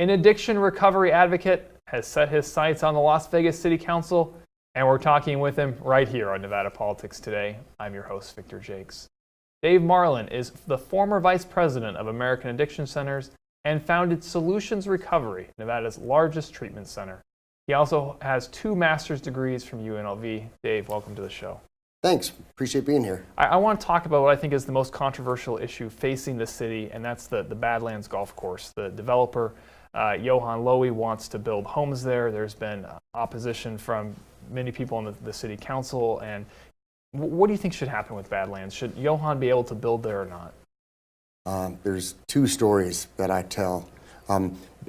An addiction recovery advocate has set his sights on the Las Vegas City Council, and we're talking with him right here on Nevada Politics Today. I'm your host, Victor Jakes. Dave Marlon is the former vice president of American Addiction Centers and founded Solutions Recovery, Nevada's largest treatment center. He also has 2 master's degrees from UNLV. Dave, welcome to the show. Thanks. Appreciate being here. I want to talk about what I think is the most controversial issue facing the city, and that's the Badlands golf course. The developer, Johan Lowy, wants to build homes there. There's been opposition from many people on the city council. And what do you think should happen with Badlands? Should Johan be able to build there or not? There's 2 stories that I tell.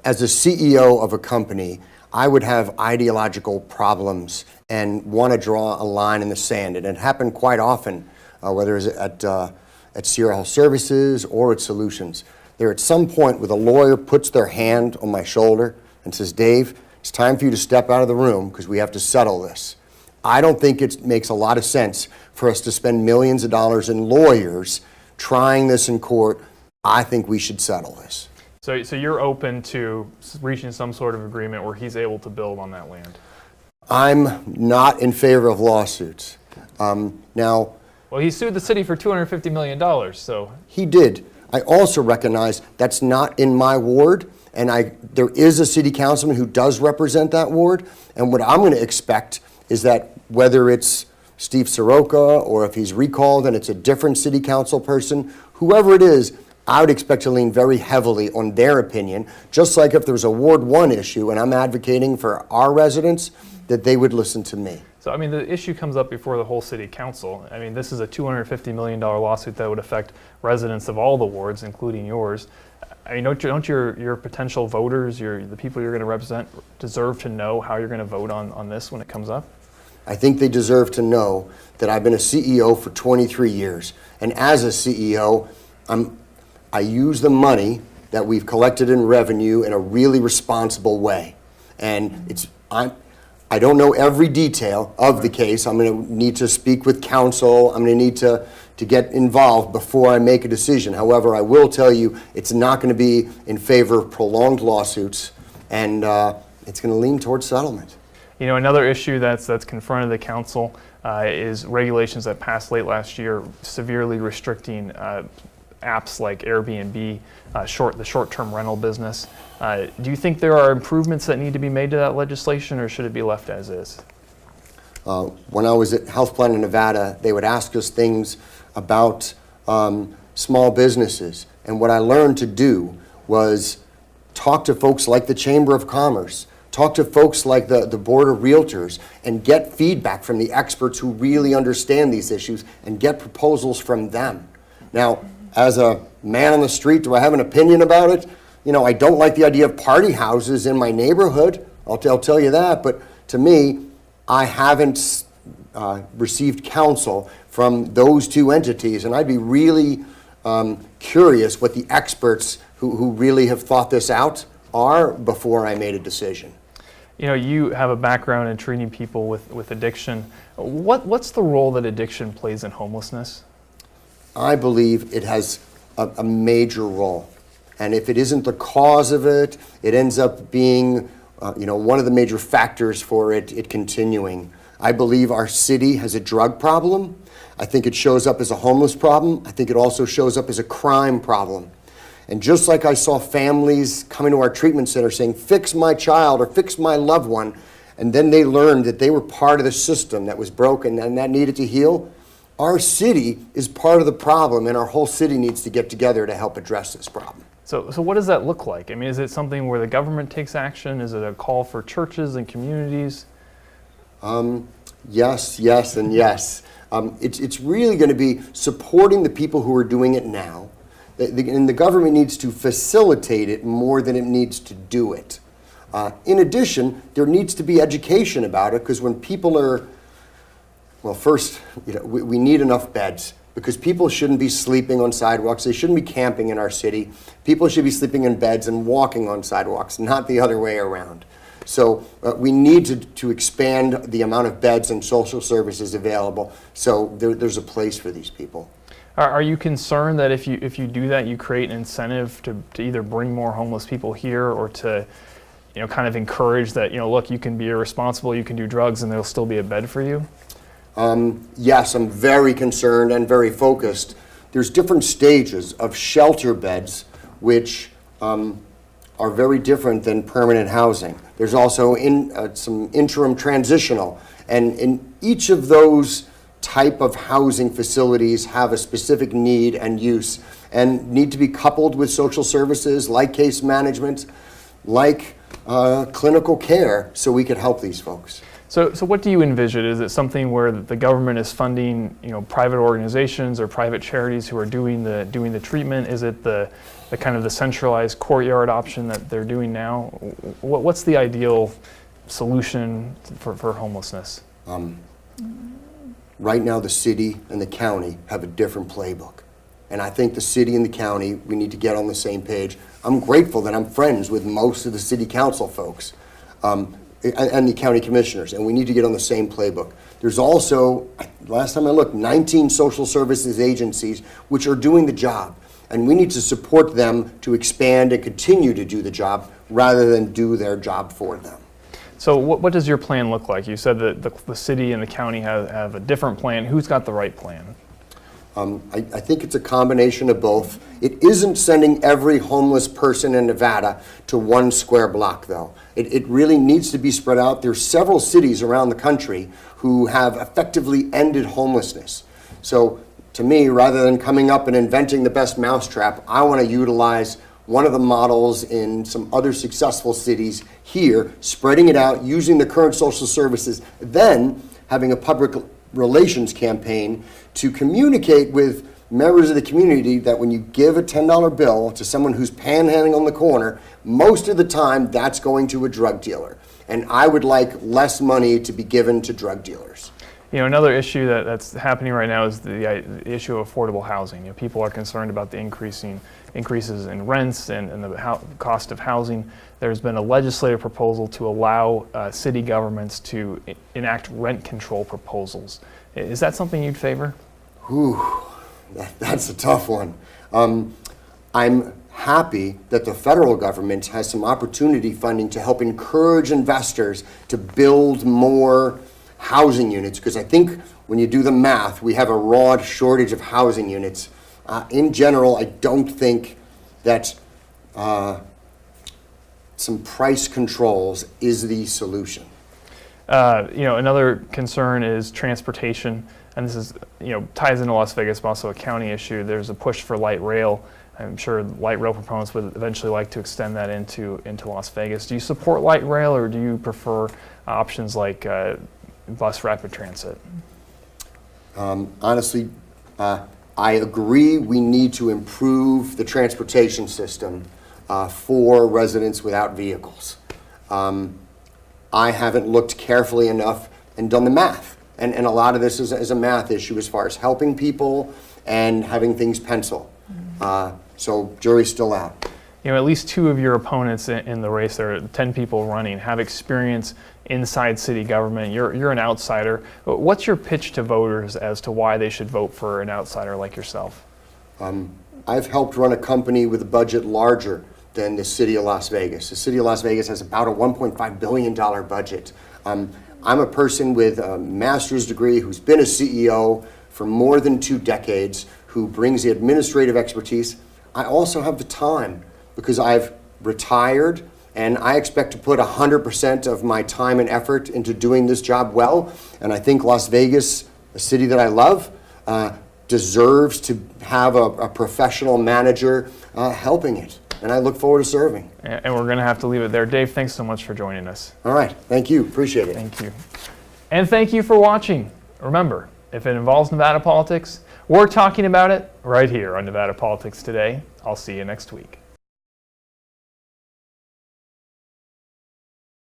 As a CEO of a company, I would have ideological problems and want to draw a line in the sand. And it happened quite often, whether it's at Sierra Health Services or at Solutions. There at some point where the lawyer puts their hand on my shoulder and says, Dave, it's time for you to step out of the room because we have to settle this. I don't think it makes a lot of sense for us to spend millions of dollars in lawyers trying this in court. I think we should settle this. So you're open to reaching some sort of agreement where he's able to build on that land? I'm not in favor of lawsuits. Now, well, he sued the city for $250 million, so. He did. I also recognize that's not in my ward, and there is a city councilman who does represent that ward, and what I'm going to expect is that whether it's Steve Soroka or if he's recalled and it's a different city council person, whoever it is, I would expect to lean very heavily on their opinion, just like if there's a Ward 1 issue and I'm advocating for our residents, that they would listen to me. So, I mean, the issue comes up before the whole city council. I mean, this is a $250 million lawsuit that would affect residents of all the wards, including yours. I mean, don't your potential voters, the people you're going to represent, deserve to know how you're going to vote on this when it comes up? I think they deserve to know that I've been a CEO for 23 years. And as a CEO, I use the money that we've collected in revenue in a really responsible way. And I don't know every detail of the case. I'm going to need to speak with counsel. I'm going to need to get involved before I make a decision. However, I will tell you it's not going to be in favor of prolonged lawsuits, and it's going to lean towards settlement. You know, another issue that's confronted the council is regulations that passed late last year severely restricting apps like Airbnb, the short-term rental business. Do you think there are improvements that need to be made to that legislation, or should it be left as is? When I was at Health Plan in Nevada, they would ask us things about small businesses. And what I learned to do was talk to folks like the Chamber of Commerce, talk to folks like the Board of Realtors, and get feedback from the experts who really understand these issues and get proposals from them. Now, as a man on the street, do I have an opinion about it? You know, I don't like the idea of party houses in my neighborhood. I'll tell you that. But to me, I haven't received counsel from those 2 entities. And I'd be really curious what the experts who really have thought this out are before I made a decision. You know, you have a background in treating people with addiction. What's the role that addiction plays in homelessness? I believe it has a major role. And if it isn't the cause of it, it ends up being one of the major factors for it continuing. I believe our city has a drug problem. I think it shows up as a homeless problem. I think it also shows up as a crime problem. And just like I saw families coming to our treatment center saying, fix my child or fix my loved one, and then they learned that they were part of the system that was broken and that needed to heal, our city is part of the problem, and our whole city needs to get together to help address this problem. So what does that look like? I mean, is it something where the government takes action? Is it a call for churches and communities? Yes, and yes. It's really going to be supporting the people who are doing it now, and the government needs to facilitate it more than it needs to do it. In addition, there needs to be education about it, because when people are, well, first, we need enough beds, because people shouldn't be sleeping on sidewalks. They shouldn't be camping in our city. People should be sleeping in beds and walking on sidewalks, not the other way around. So we need to expand the amount of beds and social services available, so there's a place for these people. Are you concerned that if you do that, you create an incentive to either bring more homeless people here or to, kind of encourage that, look, you can be irresponsible, you can do drugs, and there'll still be a bed for you? Yes, I'm very concerned and very focused. There's different stages of shelter beds, which are very different than permanent housing. There's also some interim transitional, and in each of those type of housing facilities have a specific need and use and need to be coupled with social services like case management, like clinical care, so we could help these folks. So what do you envision? Is it something where the government is funding, private organizations or private charities who are doing the treatment? Is it the kind of the centralized courtyard option that they're doing now? What's the ideal solution for homelessness? Right now, the city and the county have a different playbook. And I think the city and the county, we need to get on the same page. I'm grateful that I'm friends with most of the city council folks and the county commissioners, and we need to get on the same playbook. There's also, last time I looked, 19 social services agencies which are doing the job, and we need to support them to expand and continue to do the job rather than do their job for them. So what does your plan look like? You said that the city and the county have a different plan. Who's got the right plan? I think it's a combination of both. It isn't sending every homeless person in Nevada to one square block, though. It really needs to be spread out. There's several cities around the country who have effectively ended homelessness. So to me, rather than coming up and inventing the best mousetrap, I want to utilize one of the models in some other successful cities here, spreading it out, using the current social services, then having a public relations campaign to communicate with members of the community that when you give a $10 bill to someone who's panhandling on the corner, most of the time that's going to a drug dealer. And I would like less money to be given to drug dealers. Another issue that's happening right now is the issue of affordable housing. People are concerned about the increases in rents and the cost of housing. There's been a legislative proposal to allow city governments to enact rent control proposals. Is that something you'd favor? That's a tough one. I'm happy that the federal government has some opportunity funding to help encourage investors to build more housing units, because I think when you do the math, we have a raw shortage of housing units. In general, I don't think that some price controls is the solution. Another concern is transportation, and this is, ties into Las Vegas, but also a county issue. There's a push for light rail. I'm sure light rail proponents would eventually like to extend that into Las Vegas. Do you support light rail, or do you prefer options like bus rapid transit? Honestly, I agree we need to improve the transportation system for residents without vehicles. I haven't looked carefully enough and done the math. And a lot of this is a math issue as far as helping people and having things pencil. So jury's still out. At least two of your opponents in the race, there are 10 people running, have experience inside city government. You're an outsider. What's your pitch to voters as to why they should vote for an outsider like yourself? I've helped run a company with a budget larger than the city of Las Vegas. The city of Las Vegas has about a $1.5 billion budget. I'm a person with a master's degree who's been a CEO for more than 2 decades, who brings the administrative expertise. I also have the time because I've retired, and I expect to put 100% of my time and effort into doing this job well. And I think Las Vegas, a city that I love, deserves to have a professional manager helping it. And I look forward to serving. And we're going to have to leave it there. Dave, thanks so much for joining us. All right. Thank you. Appreciate it. Thank you. And thank you for watching. Remember, if it involves Nevada politics, we're talking about it right here on Nevada Politics Today. I'll see you next week.